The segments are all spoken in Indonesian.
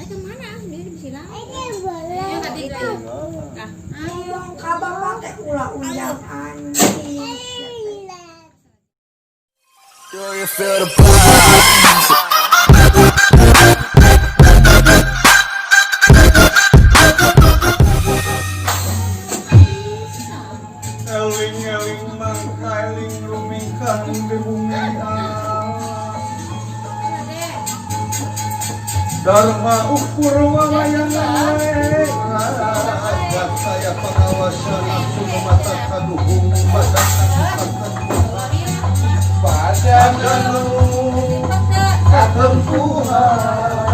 kemana? Dia di sini. Ayo kabar pakai pula undangan. Do you feel the vibe? Eling-eling mangkailing rumingkang di bumi Dharma ukur wawayangan Rakyat saya pengawasan langsung memata kaduhung badan badan ketempuhan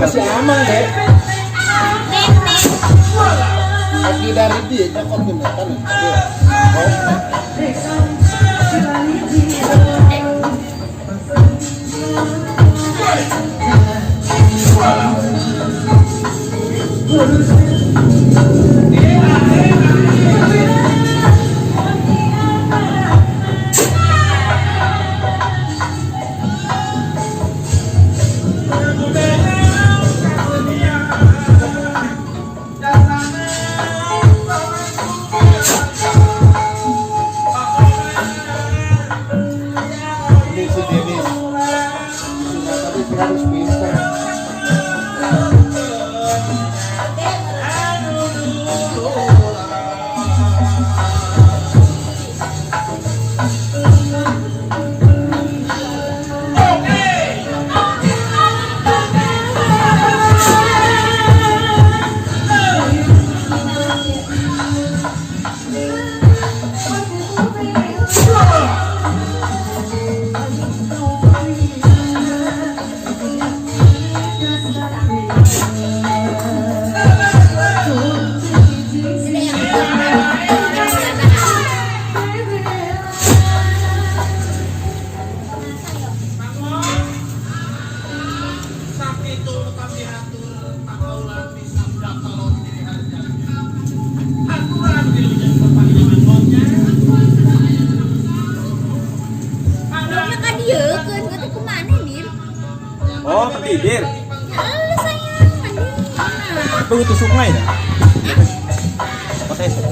masih aman deh. Kaki dari dia cakap gunakan. Harus pintar. Oh, ketidir. Halo sayang, Itu tusuk sungai dah. Pakai satu.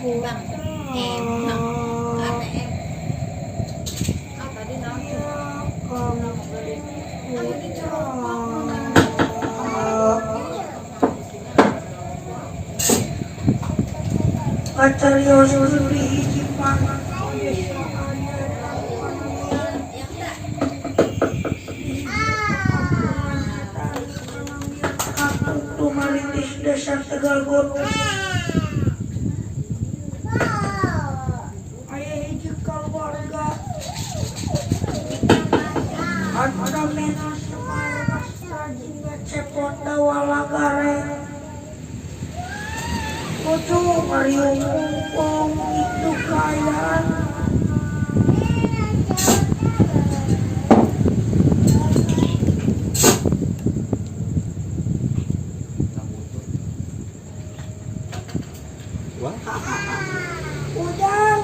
Bang, Bang, ATM. Ah, tadi Pacaryo suri hiji pangan Tumalintis dasar Tegal Gunung. Ayah hiji keluarga ada menos semargas rajinnya cepot dawalagare Kudu mariung kumpung itu kayaan. Wah, Udah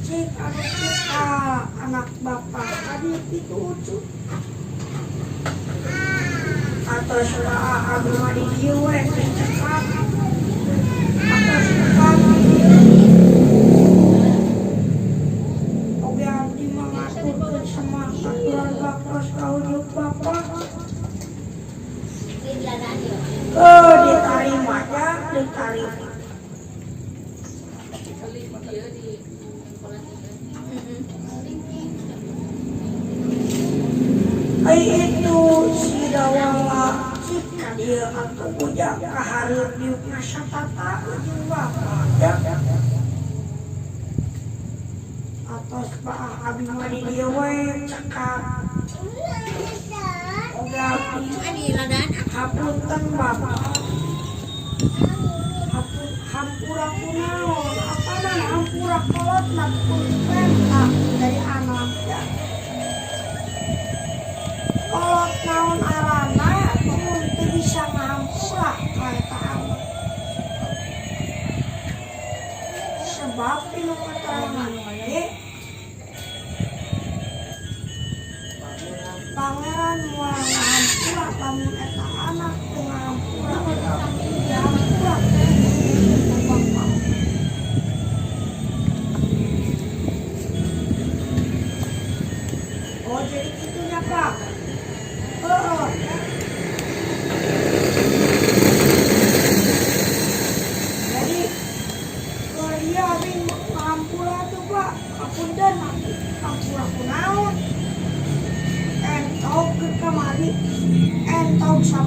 cik anak kita anak bapak adik itu ucu atau sudah agama di jiwa cekat atau cekat oke abdi mengaturkan semangat keluarga kos kaujuk bapak diterima aja diterima. Itu si dawala jika dia atau bujang kaharep diukna satata ujung bapak ya atos baah abdi madi dia we cekap oga abdi Ani ladan. hapunten bapak hampura kunaon apa dan hampura kolot napun pentak dari anak ya kolot naon arana tuh bisa ngahampura kayak anak sebab pinu keterangan we pangeran moal ngahampura lamun eta anak teu ngahampura ngahampura oh jadi gitunya Pak. Jadi dia abis ngahampura tuh Pak kapunten ngahampura kunaon entok ke kamari entok 10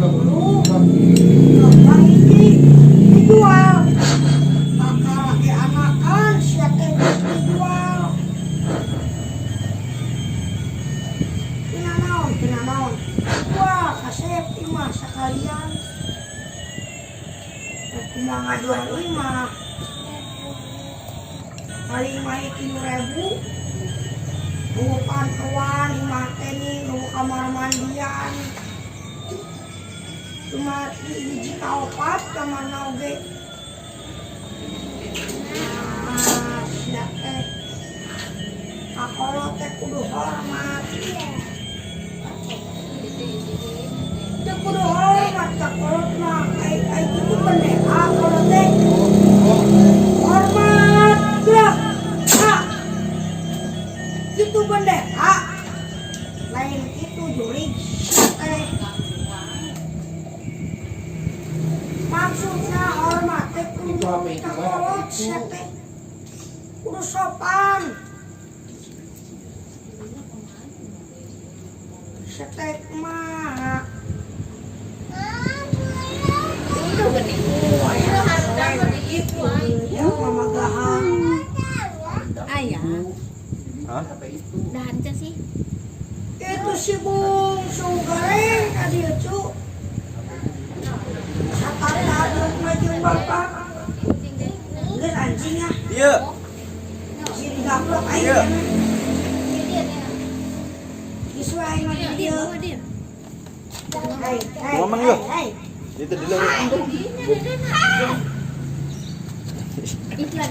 lomba ini dijual bakal lagi anakan siapa dijual tina naon wah kasep imah sekalian kumah ngajuan imah paling main 3.000 nunggu pantuan, imah teni, nunggu kamar mandian cuma hiji kaopat kamar nauge siap teh kakolo teh kudu hormat teh kudu hormat kakolo mah ai gitu bendera kakolo teh hormat gerak itu bendera lain itu jurig maksudnya hormat teh kudu kakolot sete kudu sopan sete mah Itu gini. Itu harus dapat itu. ya mama gahang Ayah. hah? Dahan ca sih. itu si bungsu goreng tadi cu satata aduk majung bapak geus anjing ya Iya. si digaplok aing Iya. isu aing mah Dia dia bawa dia. Ngomong yuk. Itu dulu. Iklan.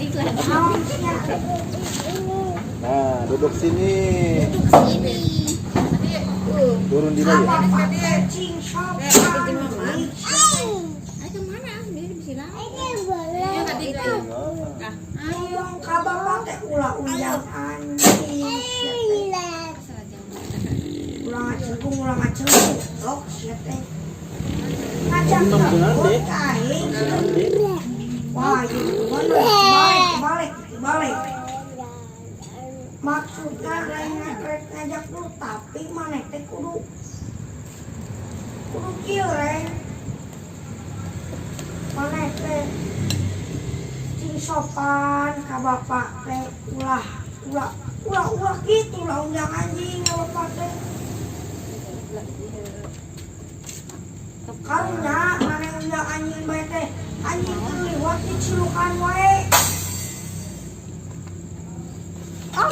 Nah, duduk sini. Sini. Turun di bawah. Cing shop. Ayo kemana? ngomong ka bapak teh ulah undang anjing ulah ngacengkung ulah ngacengkung sok sia teh ngajak takut aing wah itu balik maksudnya lain ngajak lu tapi maneh teh kudu kieu reng maneh teh cing sopan ka bapak teh ulah gitu lah undang anjing ka bapak teh karunya maneh undang anjing bae teh anjing teu liwat di cilukan wae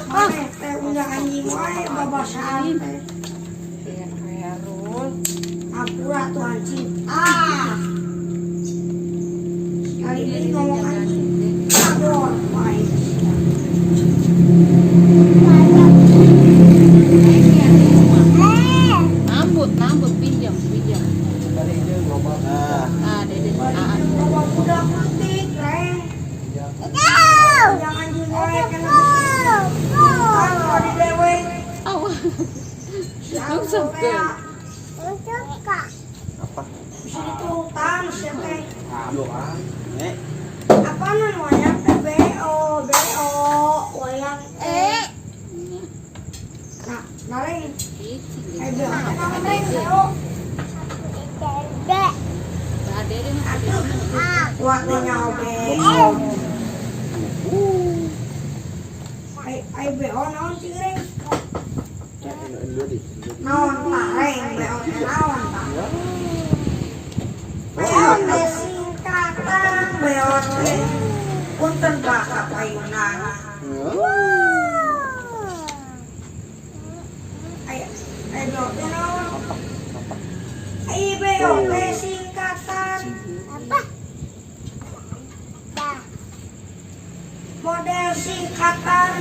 maneh teh undang anjing wae babasaan teh Ampura tuh anjing kali ini ngomong anjing kabur baik Nambut pinjam bawa budak penting reng undang anjing wae kena kalau di dewe Apa? bisa diturutan siapa Nek. apa namanya BO wayang nah lain BO apa BO waktunya BO ai BO naon sih reng naon tareng BO naon BO teh singkatan BO teh punten Pak kapayunan ai BO teh naon ai BO teh singkatan model singkatan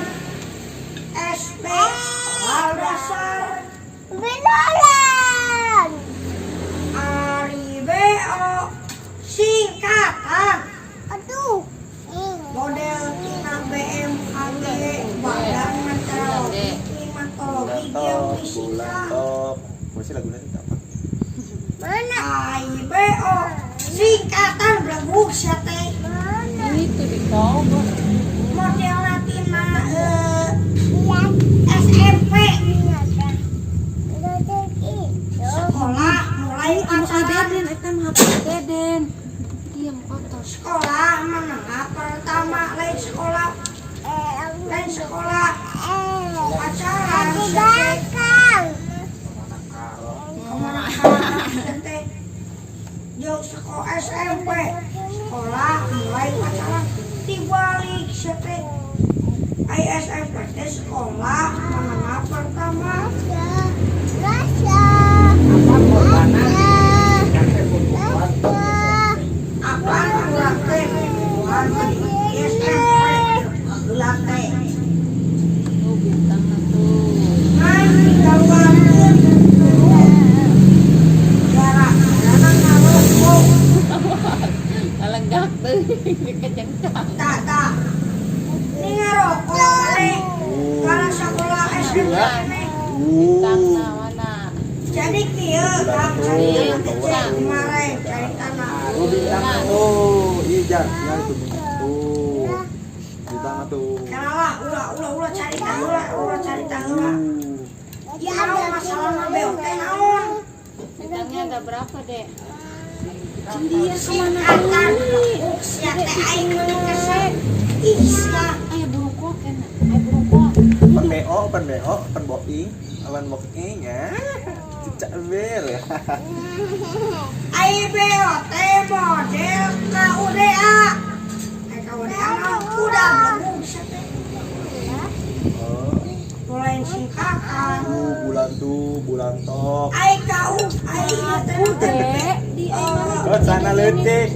SD Sekolah Dasar Beneran. Ari BO singkatan Aduh. model tina BMKG Badan Meteorologi Klimatologi Geofisika Top. Masih lagu nanti apa? Mana? AIBO singkatan belebuk sia teh Mana? Itu di kau. model tina Lihat. SMP Udah itu. sekolah mulai pacaran Eta mah Deden. Diam kotor. sekolah menengah pertama lain sekolah pacaran Di sia teh belakang. kemana teh jauh sekolah SMP sekolah mulai pacaran dibalik sete SMP teh sekolah menengah pertama Rasa. apa kurang teh bukan di SMP gelang teh Oh, bintang tuh. nanti gambarkeun jarak jalan ngarokok Alenggak tuh. Kecengkang. tak ini ngarokok nih karena sekolah SMP nih Bintang mana? jadi kieu kang cari kecil kemarin cari tanah Oh, bintang tuh. Ijan, yang itu bintang tuh. Bintang tuh. kenalah ulah cari tahu ya naon masalahna beok teh naon Bintangnya ada berapa, Dek? dia singkatan sia teh aing meuli kesel ih sia Ayo burung kok kan. Ayo burung kok. Pen boing, awan boing ya. Cicak ber ya. AIBO teh model KUDA KUDA naon kuda belum sia teh Oh, mulai singkatan bulan tok. ai kau ai ieu teh Dek, di Ke sana leutik.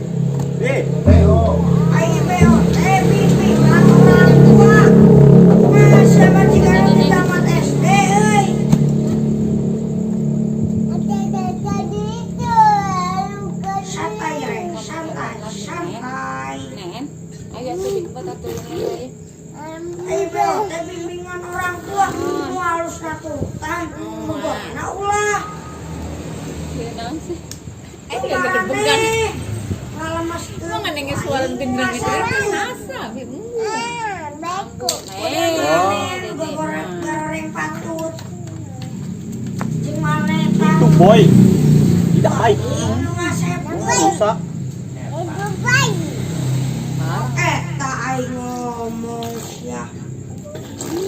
AIBO teh bimbingan orang tua nah siapa jika di tamat SD euy santai reng santai santai. Nen, ayo tuh dibuat atuh ini. Ayo bel, teh bimbingan orang tua, nu halus naturutan, nu gorena ulah. Ieu naon sih? Itu Gak gede-gedegan. Malah mas Emang nggak nengis suara gendeng itu asa, bimu. Beko. goreng patut. Cing mana Itu boy. Tidak baik. nu ngasep. Rusak. Itu bayi. Tak aing ngomong sia.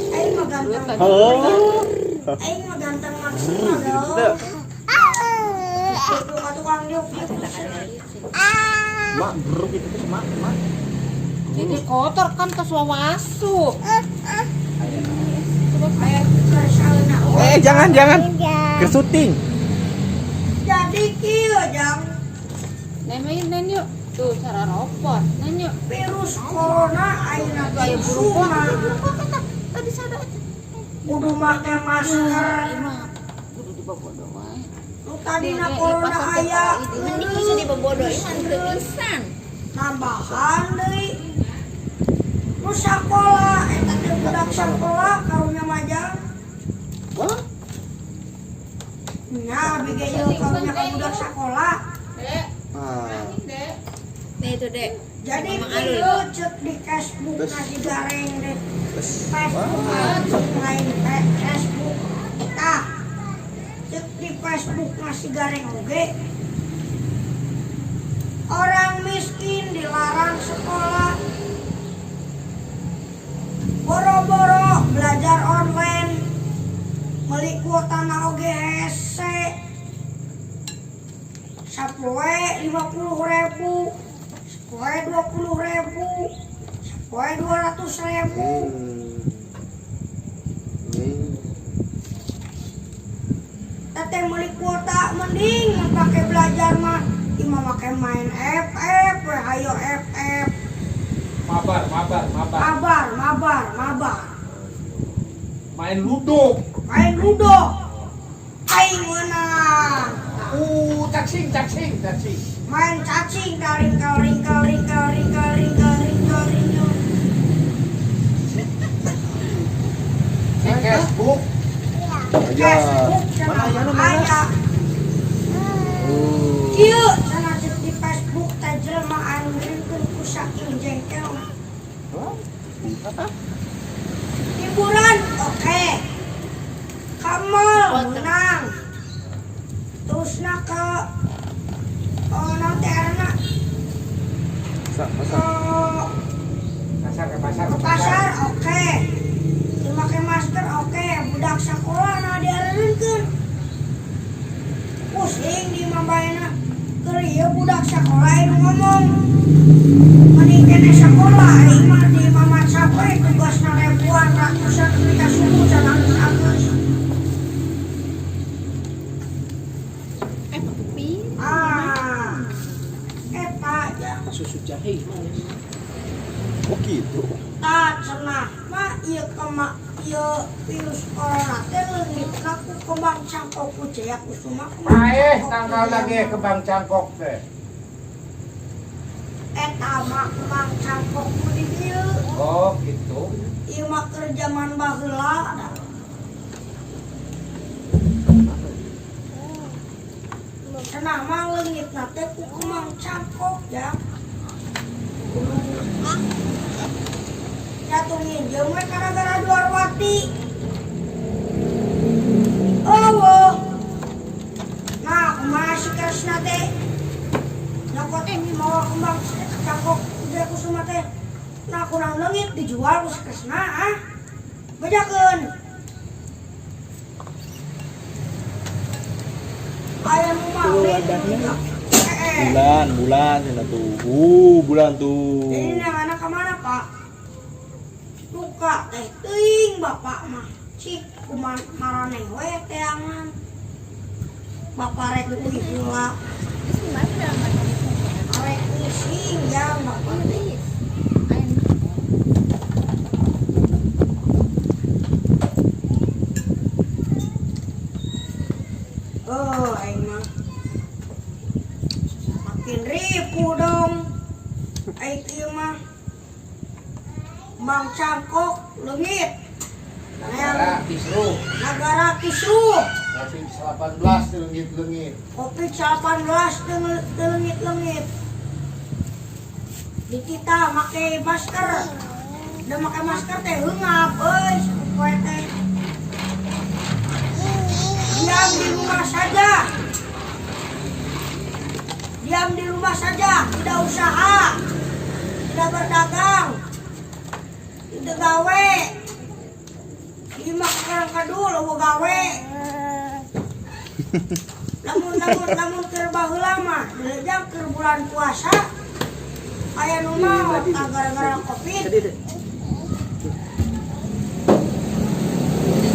Aing mah ganteng. Oh. Aing mah ganteng maksimal dong. Tukang diuk. Mak buruk itu tuh mak. Jadi kotor kan ke suawasu. Coba kayak Jangan. Ke syuting. Jadi kieu jang nemain yuk. Tuh cara robot. Nanya. virus corona ayeuna Ayo teh buru suma. Tadi sadar. Kudu make masker. Kudu dibabodo wae. Nu tadina corona aya Mending bisa dibabodo ieu teu pisan. nambahan deui. Nu sakola eta teh budak sakola karunya majang. Wah. Nya bege ieu karunya ka budak sakola. Ah. Nih itu, Dek. Jadi Emang alul. kieu cek di Facebook Terus? nasi gareng deh. Terus. Facebook lain teh Facebook. Tah. Cek di Facebook nasi gareng oge. Orang miskin dilarang sekolah. Boro-boro belajar online. Meuli kuota na oge hese. Sapoe 50.000, sapoe 20.000, sapoe 200.000. Teteh meuli kuota mending pakai belajar mah imah make main FF, we hayo FF. Mabar. Mabar. Main ludo. Main ludo. Aing menang. Cacing. Main cacing garing. Facebook. Aja. Mana aya? Oh. Kieu cenah cek di Facebook teh jelema anu ngirimkeun ku saking jengkel. Hiburan oke. Kamal menang. Terusna ke nanti arena Ke pasar oke. Pakai masker oke. Budak sekolah nah diareunkeun. Pusing di mambaena. Keur ieu budak sekolah anu ngomong. Mending kene sekolah ieu mah di mamat sapoe tugasna ribuan ratusan kita suku jangan agus. Eta aja. Susu jahe. Oh gitu. Tak cenah mah ieu kema ieu virus corona teh leungitna ku kembang cangkok ku Jaya Kusuma. Tanggal lagi ke Bang Cangkok teh. Eta mah kembang cangkok ku di dieu. Oh gitu. Ieu mah keur zaman baheula. Cenah mah leungitna teh ku kembang cangkok ya. Jatuh nginjeung we gara-gara Dwarwati. Oh. Nah, kumaha si Kresna teh? Nyokot mau kembang cangkok Jaya Kusuma teh. Nah, kurang leungit dijual ku si Kresna ah. Bejakeun. Aya nu mah. Bulan cina tuh. Bulan tuh. Ini yang anak kemana pak? Luka teh teuing bapak mah. Cik kuman maraneh we teangan. Bapak rek uih heula. Arek ngising ya bapak teh. Oh, aing mah makin ribu dong. Ay kieu mah Mang Cangkok leungit. Negara Kisruh. Negara Kisruh. Covid-19 leungit-leungit. Covid-19 leungit-leungit. Di kita make masker. Da make masker teh heungap euy poe teh. Diam di rumah saja. Diam di rumah saja, tidak usaha, tidak berdagang, tidak gawe. Lima sekarang kadul, lo gawe. Namun keur baheula mah, dilejang keur bulan puasa. Aya nu maot gara-gara Covid.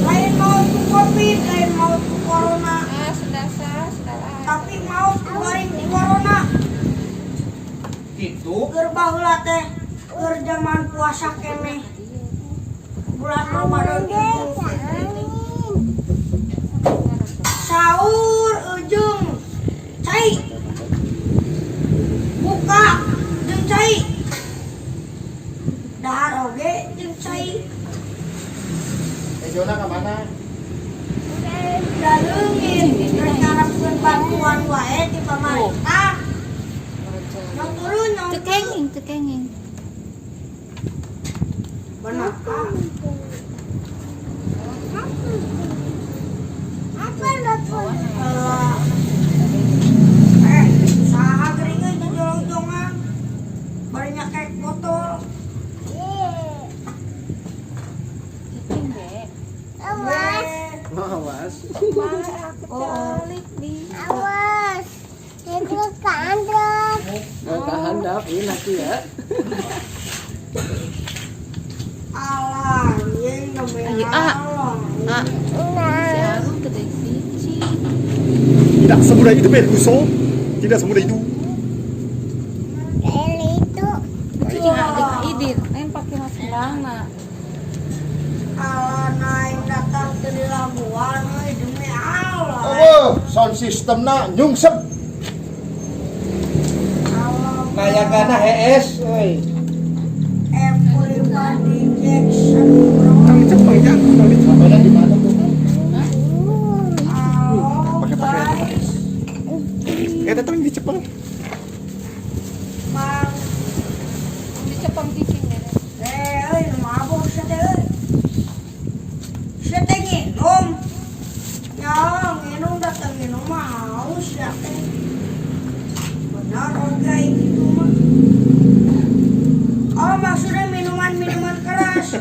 Lain maut ku Covid, lain maut ku corona. Sudah. Tapi maut ku garing di corona. Gitu. Keur baheula teh keur zaman puasa keneh. Bulan Ramadan itu sahur ujung cai buka jeung cai dahar oge jeung cai Jona ke mana? da leungit ngarepkeun bantuan wae di pamarentah nu turun nu Tekenging. bener saha geuring euy jolong-jongan bari nyakek botol Awas. Awas. Itu kandang. Handap ini nanti ya. alah anjing namanya Allah. Si Arum ke Cici. Tidak semudah itu, Beruso. Tidak semudah itu. Itu. Cici adik Idit, main pakai maskerang nak. Alah naik datang ke di Labuan euy demi Allah. Oh, sound systemna nyungsep. Allah Nayagana HS euy. everybody Jackson bro. Kami cepeng ya. Kami cepeng. Mana di mana tuh? Halo Pakai. guys. Datang di cepeng. Mang Di Jepang Cici deh. euy nu mabok sia teh euy. Sia teh nginum. Nyong nginum datang nginum mah haus ya teh. Benar oge gitu mah. Oh maksudnya minuman keras.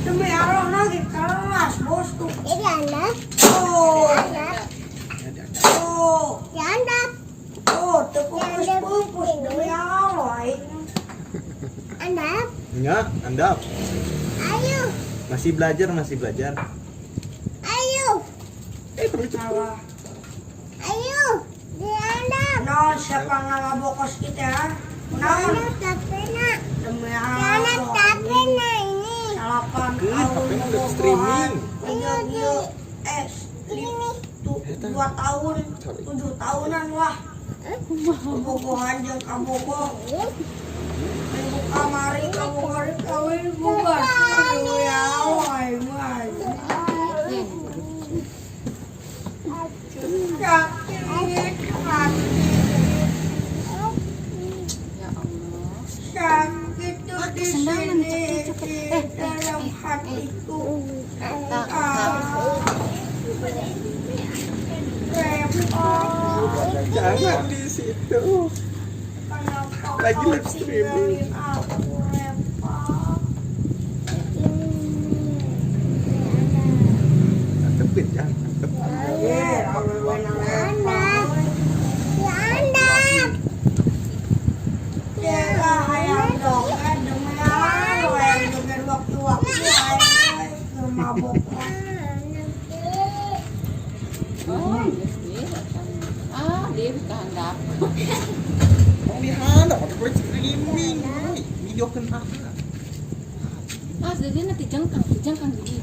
Demi Allah lagi keras bos tuh. Ini anak. Oh, oh, Anak. oh, tepung-tepung demi Allah. Anak. Ya, Anda Ayo. masih belajar. Ayo. Salah. Ayo. Di anak. No, siapa ngabokos kita? No, Anak tapi nak. demi Anak Allah. tapi nak ini. 8 Ke, tahun tapi udah ngebogohan. streaming. Iya, Ini. 2 tahun, 7 tahunan lah. Bobogohan jeung kabogong. Minggu kamari kawin bubar. Ya Allah, mah. Sakit hati. Ya Allah. Sakit tuh di sini di dalam hatiku. Jangan di situ. Lagi live streaming. Tepit ya. Anak. Di anak. Dia kehandap. Mau di mana? Gue streaming. Video kena. Jadi nanti jengkang di.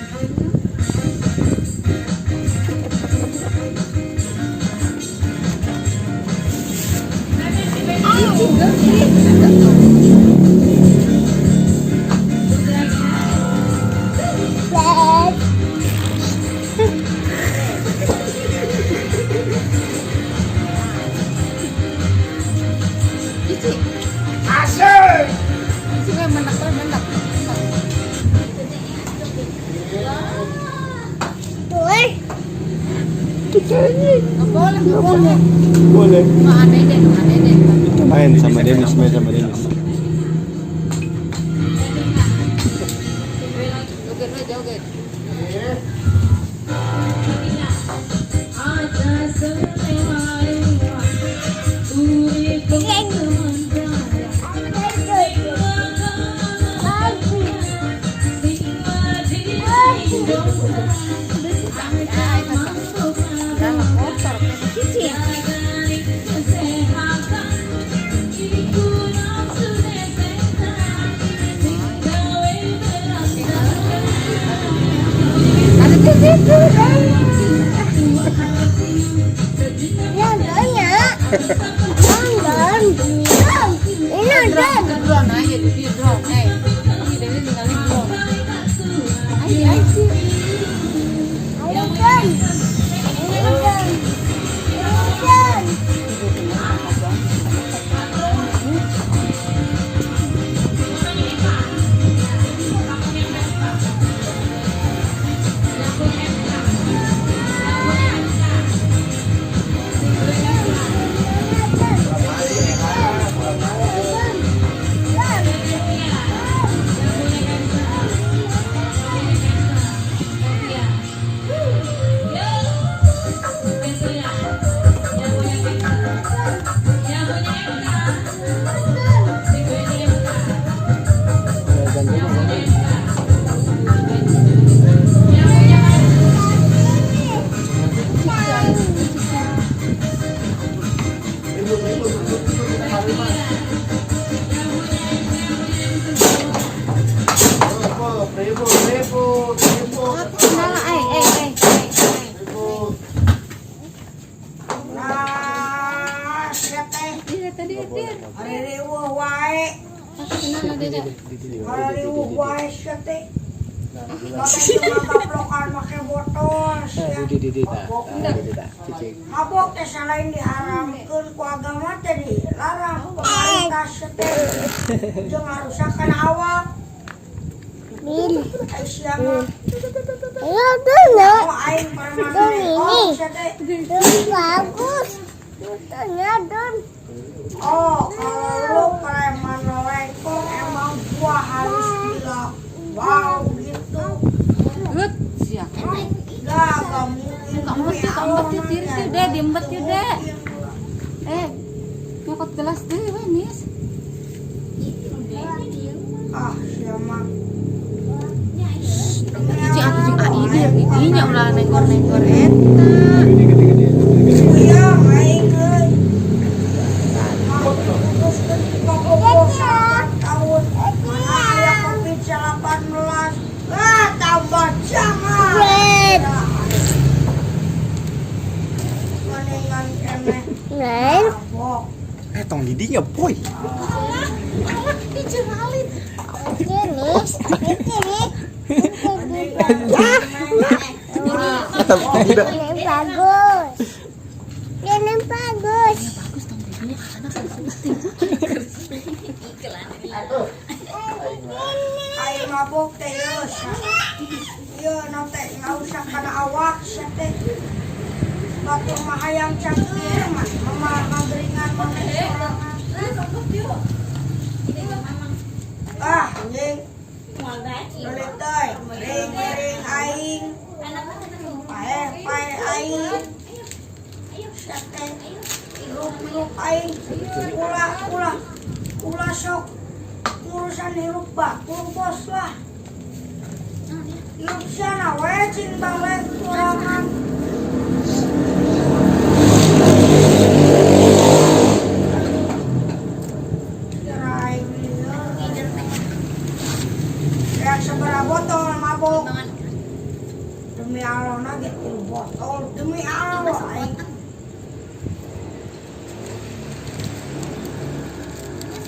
Waktu Boleh. Nggak boleh. Boleh. Nggak ada deh. Itu main sama Dennis, main sama Dennis. Joget. Dalam motor, cici. Ada cici. Drone aja di drone. Ini dari tinggalin drone. Ayo. Nah, siap teh. Hari riweuh wae. Hari riweuh wae siap teh. Bapak cuma gaplokan make botol. Mabok teh selain diharamkeun ku agama teh dilarang pemerintah teh. Jeung ngarusakan awak. Aisyah mah. Oh, aing permanen. Oh, siap teh. Bagus. Fotonya Don. Oh, kalau lu preman lekong emang gua harus bilang wow gitu. Good. Siap. Gak mungkin. Kamu titir sih deh, diembet ya deh. Nyokot gelas deh, Nis. Ah, siapa? Cici aku jeung AI dia, giginya ulah nenggor-nenggor eta. Iya, main euy. Terus ketika tahun mana aya Covid-19. Ah, tambah jangan. Mendingan kene. Mabok. Tong didinya boy. Ini bagus. Ayo mabok teh yos. Ieu na teh ngausah kana awak sia teh. Batur mah hayang cangkir mah mama ngageringan mah sorangan. Ah, anjing. Balik teh, ring aing. Pae aing. Sia teh hirup aing. Ulah sok urusan hirup batur bos lah. Hirup sana we cing balik sorangan. Kayak seberapa botol mabok. Demi Allah na gitu botol. Demi Allah aing.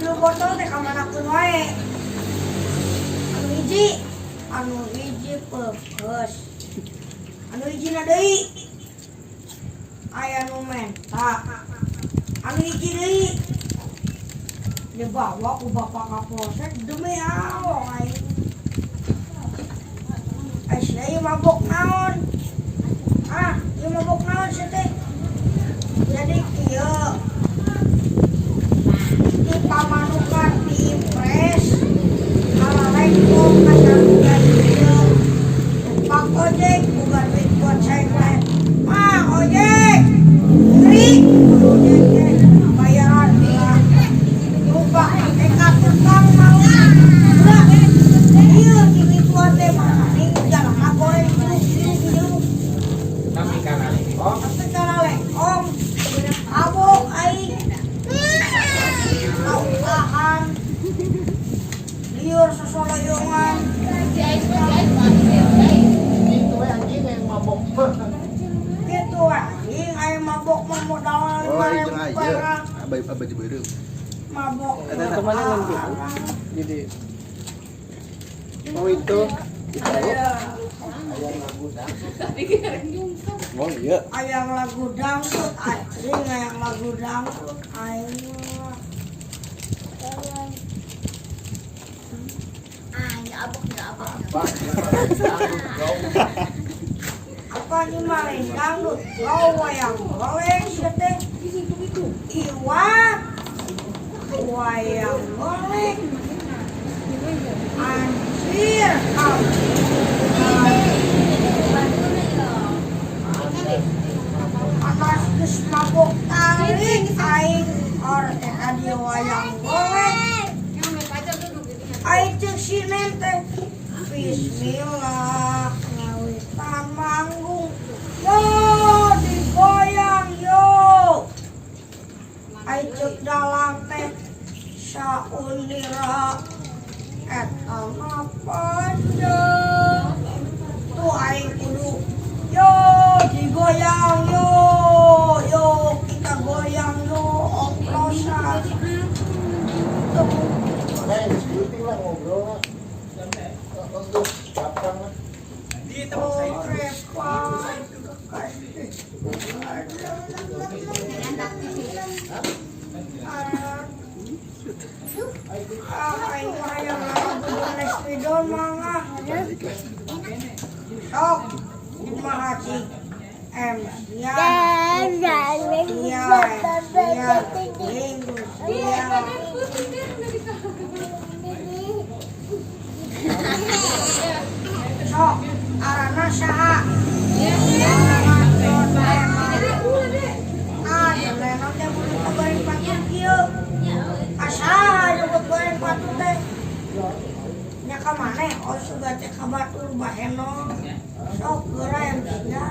Lu botol teh ka manakeun wae. Anu hiji peukeus. Anu hijina deui. Aya nu menta. Anu hiji deui. Dibawa ku bapak kapolsek demi Allah aing. Ay siya mabok naon. Yung mabok naon siya te. Jadi iya. Di pamanukan di impres. Halalay ko kasalugan iya. Pak ojek bukan duit buat saya. Ojek. Ngeri. Ojek bayaran dia. Lupa kartu kang mau. Udah. Iya ini tuan teh mana nih jalan goreng dulu. Tapi karena om abok ai tahan liur sesoloyongan Itu anjing yang mabok. gitu anjing ai mabok modal Oh, 5.000 jeung aja. perak Abah jebeureum. mabok Kemana nanti? Jadi mau itu oh iya ayang lagu dangdut anjing ayang lagu dangdut aing apa nih main dangdut kau wayang golek sih teh iwat wayang golek anjir atas geus mabok tarik aing orte adi wayang golek aing cek sinen teh bismillah ngawitan manggung yo digoyang yo aing cek dalang teh saunira eta panjang tuh aing kudu yo digoyang yo kita goyang yo oplosan tuh Syuting lah ngobrol. Untuk kapan lah? Sok, arana saha? Arana Don Lennon teh kudu goreng patut kieu. Asaha nyebut goreng patut teh. Nya ka maneh oh suga teh ka batur baheno. Sok geura yang sia.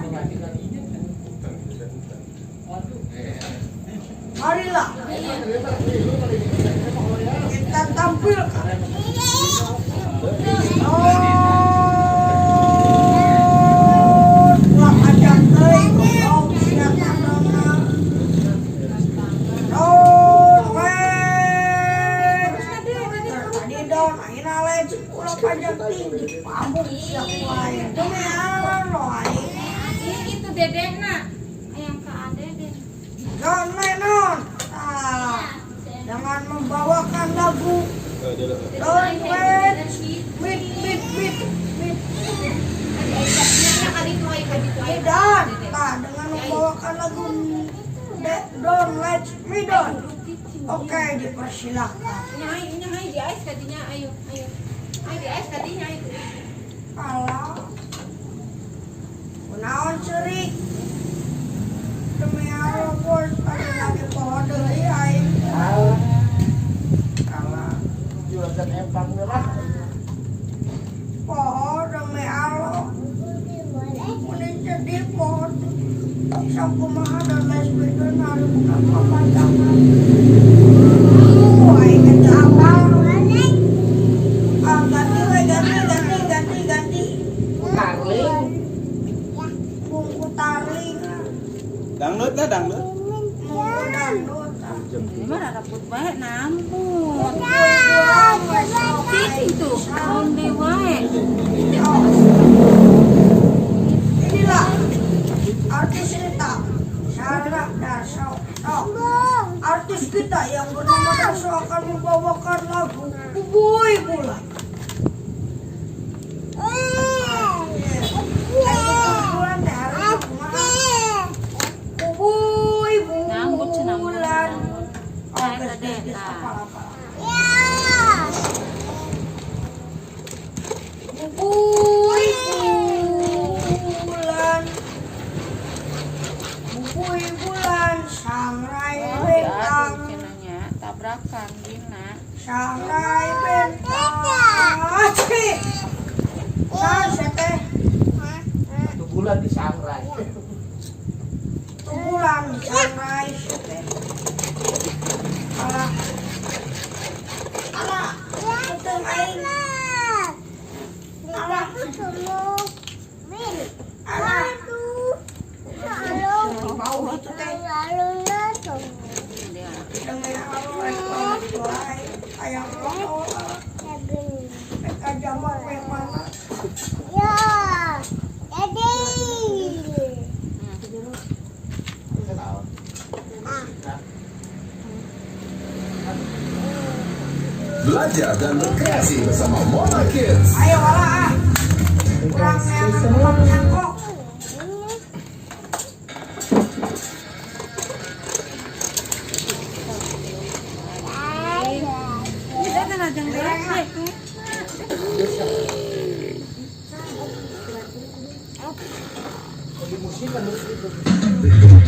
Marilah. Kita tampilkan. Itu dedekna yang ke adek. John Lennon. Jangan membawakan lagu Don't wait, mit. Medan, dengan membawakan lagu Don't Let Me Down. Oke, dipersilakan. Nyai di ais kadinya ayo. Ayo di ais kadinya itu. Alah, kunaon cerik. Demi Allah bos, ada lagi pohon deui aing. Alah, Juragan empang merah. pohon demi Allah. Mending jadi pohon. Sok kumaha dan les bekeun harus buka papanjangan. Aing geus hafal. Ganti. Tarling. Bungku tarling. dangdut lah dangdut Bungku dangdut. Ini mah raput bae nampun. Cicing Tuh, onde wae. Inilah artis kita, Sarah Darso. Artis kita yang bernama Darso akan membawakan lagu Bubuy pula. tabrakan Gina. Sangrai pentasi. Saya teh 1 bulan di Sangrai. bulan sangrai teh. Alah. Alah. Betul aing. Alah. Alah. Mau gitu teh. Dengan Allah tuai ayam kotor. Mereka jamak mana? Belajar dan berkreasi bersama Mona Kids. Ayo walah ah. Kurang yang kok. Kita kan ada yang beres deh. Di musik kan itu.